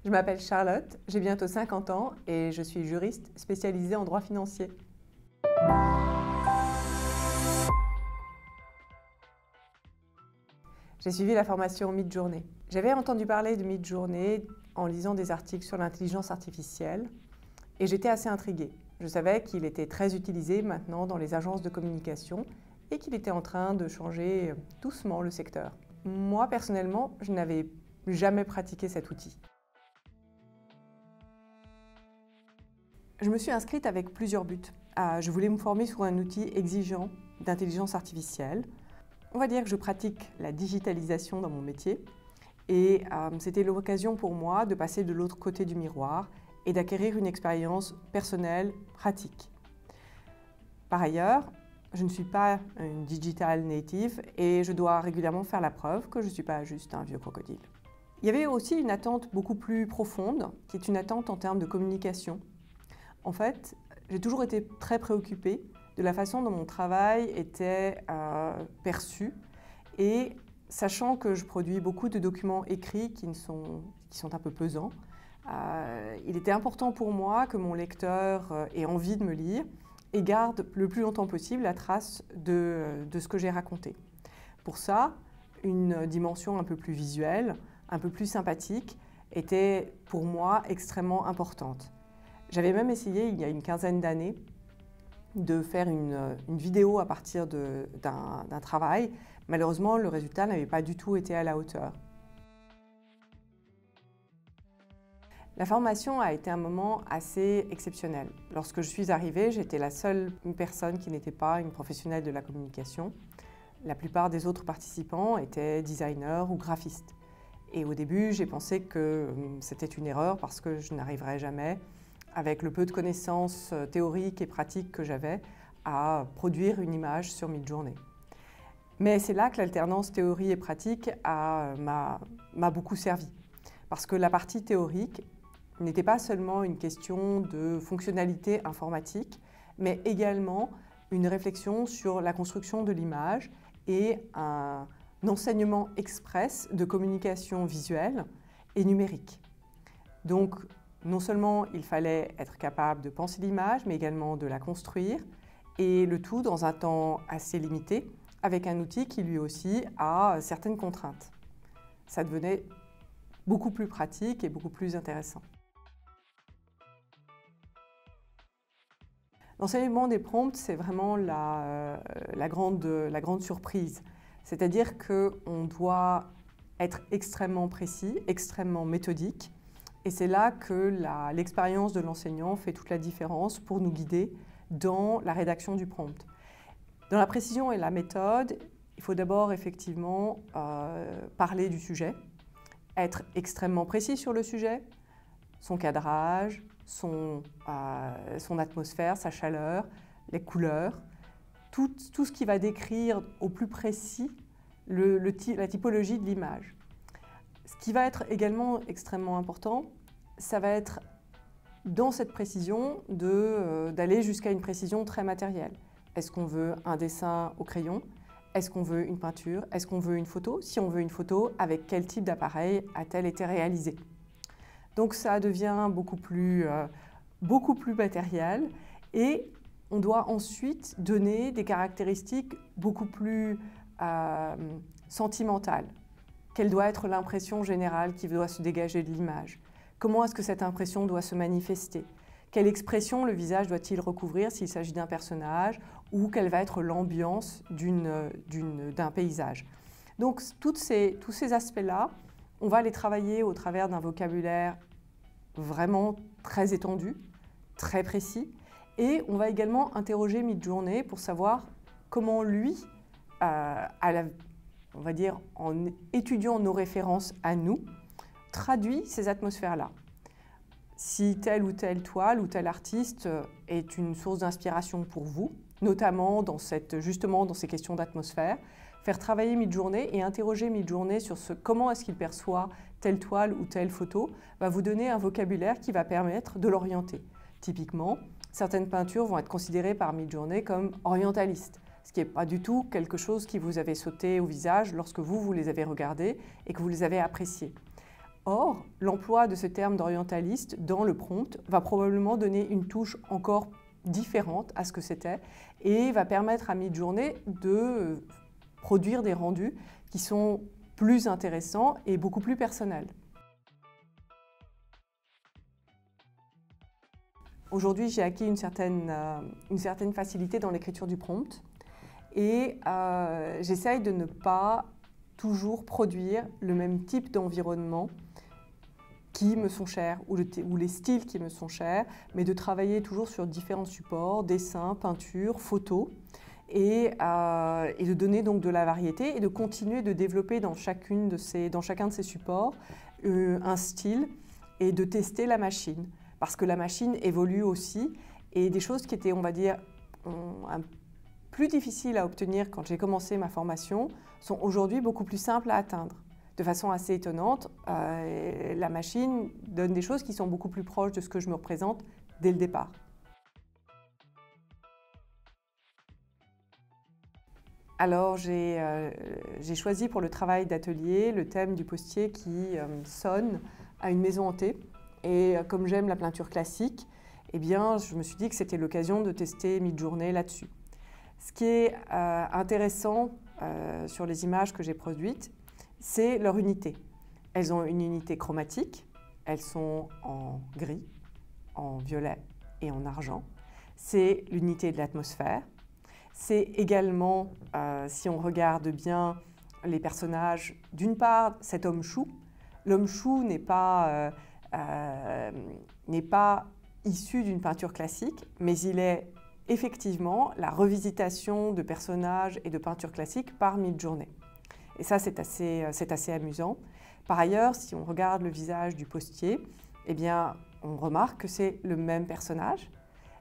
Je m'appelle Charlotte, j'ai bientôt 50 ans et je suis juriste spécialisée en droit financier. J'ai suivi la formation Midjourney. J'avais entendu parler de Midjourney en lisant des articles sur l'intelligence artificielle et j'étais assez intriguée. Je savais qu'il était très utilisé maintenant dans les agences de communication et qu'il était en train de changer doucement le secteur. Moi, personnellement, je n'avais jamais pratiqué cet outil. Je me suis inscrite avec plusieurs buts. Je voulais me former sur un outil exigeant d'intelligence artificielle. On va dire que je pratique la digitalisation dans mon métier et c'était l'occasion pour moi de passer de l'autre côté du miroir et d'acquérir une expérience personnelle, pratique. Par ailleurs, je ne suis pas une digital native et je dois régulièrement faire la preuve que je ne suis pas juste un vieux crocodile. Il y avait aussi une attente beaucoup plus profonde, qui est une attente en termes de communication. En fait, j'ai toujours été très préoccupée de la façon dont mon travail était perçu et sachant que je produis beaucoup de documents écrits qui sont un peu pesants, il était important pour moi que mon lecteur ait envie de me lire et garde le plus longtemps possible la trace de ce que j'ai raconté. Pour ça, une dimension un peu plus visuelle, un peu plus sympathique, était pour moi extrêmement importante. J'avais même essayé, il y a une quinzaine d'années, de faire une vidéo à partir d'un travail. Malheureusement, le résultat n'avait pas du tout été à la hauteur. La formation a été un moment assez exceptionnel. Lorsque je suis arrivée, j'étais la seule personne qui n'était pas une professionnelle de la communication. La plupart des autres participants étaient designers ou graphistes. Et au début, j'ai pensé que c'était une erreur parce que je n'arriverais jamais, avec le peu de connaissances théoriques et pratiques que j'avais, à produire une image sur Midjourney. Mais c'est là que l'alternance théorie et pratique m'a beaucoup servi. Parce que la partie théorique n'était pas seulement une question de fonctionnalité informatique, mais également une réflexion sur la construction de l'image et un enseignement express de communication visuelle et numérique. Donc, non seulement il fallait être capable de penser l'image, mais également de la construire, et le tout dans un temps assez limité, avec un outil qui lui aussi a certaines contraintes. Ça devenait beaucoup plus pratique et beaucoup plus intéressant. L'enseignement des prompts, c'est vraiment la grande surprise. C'est-à-dire qu'on doit être extrêmement précis, extrêmement méthodique. Et c'est là que l'expérience de l'enseignant fait toute la différence pour nous guider dans la rédaction du prompt. Dans la précision et la méthode, il faut d'abord effectivement parler du sujet, être extrêmement précis sur le sujet, son cadrage, son atmosphère, sa chaleur, les couleurs, tout ce qui va décrire au plus précis la typologie de l'image. Ce qui va être également extrêmement important, ça va être dans cette précision d'aller jusqu'à une précision très matérielle. Est-ce qu'on veut un dessin au crayon? Est-ce qu'on veut une peinture? Est-ce qu'on veut une photo? Si on veut une photo, avec quel type d'appareil a-t-elle été réalisée? Donc ça devient beaucoup plus matériel et on doit ensuite donner des caractéristiques beaucoup plus sentimentales. Quelle doit être l'impression générale qui doit se dégager de l'image? Comment est-ce que cette impression doit se manifester? Quelle expression le visage doit-il recouvrir s'il s'agit d'un personnage ou quelle va être l'ambiance d'un paysage? Donc tous ces aspects-là, on va les travailler au travers d'un vocabulaire vraiment très étendu, très précis, et on va également interroger Midjourney pour savoir comment lui, on va dire en étudiant nos références à nous, traduit ces atmosphères-là. Si telle ou telle toile ou tel artiste est une source d'inspiration pour vous, notamment justement dans ces questions d'atmosphère, faire travailler Midjourney et interroger Midjourney sur comment est-ce qu'il perçoit telle toile ou telle photo va vous donner un vocabulaire qui va permettre de l'orienter. Typiquement, certaines peintures vont être considérées par Midjourney comme orientalistes, ce qui n'est pas du tout quelque chose qui vous avait sauté au visage lorsque vous les avez regardées et que vous les avez appréciées. Or, l'emploi de ce terme d'orientaliste dans le prompt va probablement donner une touche encore différente à ce que c'était et va permettre à Midjourney de produire des rendus qui sont plus intéressants et beaucoup plus personnels. Aujourd'hui, j'ai acquis une certaine facilité dans l'écriture du prompt et j'essaye de ne pas toujours produire le même type d'environnement qui me sont chers ou les styles qui me sont chers, mais de travailler toujours sur différents supports, dessins, peintures, photos, et de donner donc de la variété et de continuer de développer dans chacun de ces supports un style et de tester la machine. Parce que la machine évolue aussi et des choses qui étaient, on va dire, plus difficiles à obtenir quand j'ai commencé ma formation sont aujourd'hui beaucoup plus simples à atteindre. De façon assez étonnante, la machine donne des choses qui sont beaucoup plus proches de ce que je me représente dès le départ. Alors j'ai choisi pour le travail d'atelier le thème du postier qui sonne à une maison hantée. Et comme j'aime la peinture classique, eh bien, je me suis dit que c'était l'occasion de tester Midjourney là-dessus. Ce qui est intéressant sur les images que j'ai produites, c'est leur unité. Elles ont une unité chromatique, elles sont en gris, en violet et en argent. C'est l'unité de l'atmosphère. C'est également, si on regarde bien les personnages, d'une part cet homme chou. L'homme chou n'est pas issu d'une peinture classique, mais il est effectivement la revisitation de personnages et de peintures classiques par Midjourney. Et ça, c'est assez amusant. Par ailleurs, si on regarde le visage du postier, eh bien, on remarque que c'est le même personnage.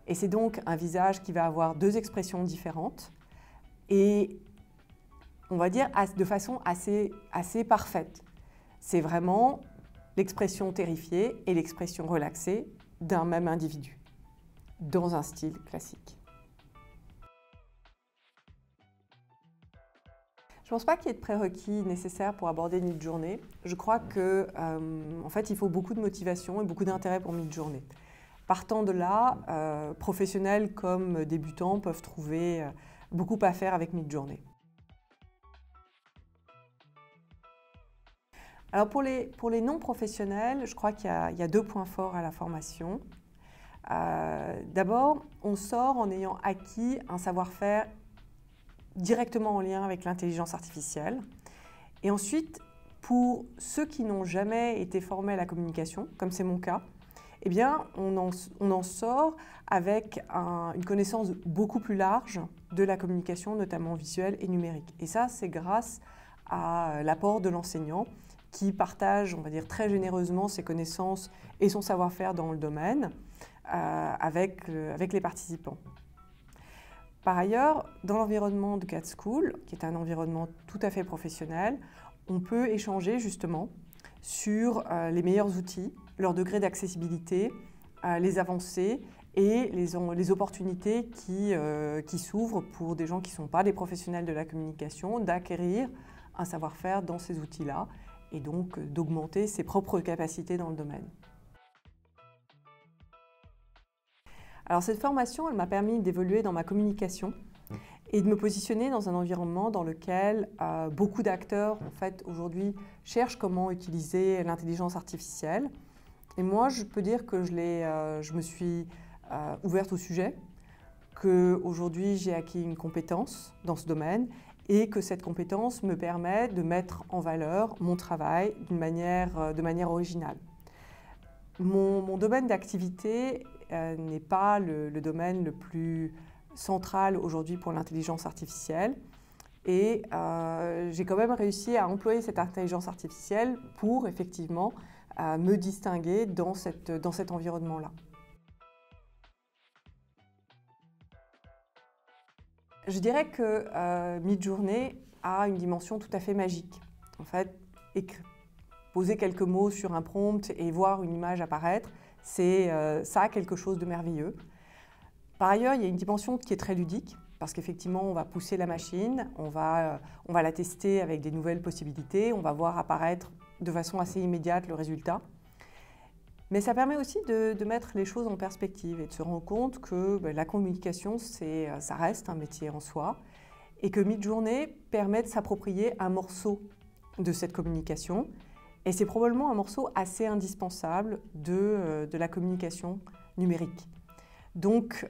Et c'est donc un visage qui va avoir deux expressions différentes et, on va dire, de façon assez parfaite. C'est vraiment l'expression terrifiée et l'expression relaxée d'un même individu, dans un style classique. Je ne pense pas qu'il y ait de prérequis nécessaires pour aborder Midjourney. Je crois qu'en fait, il faut beaucoup de motivation et beaucoup d'intérêt pour Midjourney. Partant de là, professionnels comme débutants peuvent trouver beaucoup à faire avec Midjourney. Alors pour les non-professionnels, je crois qu'il y a deux points forts à la formation. D'abord, on sort en ayant acquis un savoir-faire directement en lien avec l'intelligence artificielle. Et ensuite, pour ceux qui n'ont jamais été formés à la communication, comme c'est mon cas, eh bien, on en sort avec une connaissance beaucoup plus large de la communication, notamment visuelle et numérique. Et ça, c'est grâce à l'apport de l'enseignant qui partage, on va dire, très généreusement ses connaissances et son savoir-faire dans le domaine avec les participants. Par ailleurs, dans l'environnement de CAD School, qui est un environnement tout à fait professionnel, on peut échanger justement sur les meilleurs outils, leur degré d'accessibilité, les avancées et les opportunités qui s'ouvrent pour des gens qui ne sont pas des professionnels de la communication d'acquérir un savoir-faire dans ces outils-là et donc d'augmenter ses propres capacités dans le domaine. Alors cette formation, elle m'a permis d'évoluer dans ma communication et de me positionner dans un environnement dans lequel beaucoup d'acteurs, en fait, aujourd'hui, cherchent comment utiliser l'intelligence artificielle. Et moi, je peux dire que je me suis ouverte au sujet, qu'aujourd'hui, j'ai acquis une compétence dans ce domaine et que cette compétence me permet de mettre en valeur mon travail de manière originale. Mon domaine d'activité n'est pas le domaine le plus central aujourd'hui pour l'intelligence artificielle et j'ai quand même réussi à employer cette intelligence artificielle pour effectivement me distinguer dans cet environnement-là. Je dirais que Midjourney a une dimension tout à fait magique. En fait, poser quelques mots sur un prompt et voir une image apparaître, ça a quelque chose de merveilleux. Par ailleurs, il y a une dimension qui est très ludique, parce qu'effectivement, on va pousser la machine, on va la tester avec des nouvelles possibilités, on va voir apparaître de façon assez immédiate le résultat. Mais ça permet aussi de mettre les choses en perspective et de se rendre compte que la communication, ça reste un métier en soi et que Midjourney permet de s'approprier un morceau de cette communication. Et c'est probablement un morceau assez indispensable de la communication numérique. Donc,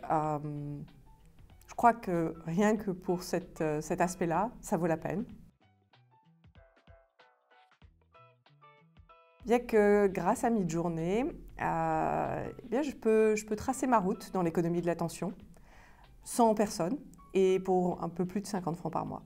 je crois que rien que pour cet aspect-là, ça vaut la peine. Bien que grâce à Midjourney, je peux tracer ma route dans l'économie de l'attention, sans personne et pour un peu plus de 50 francs par mois.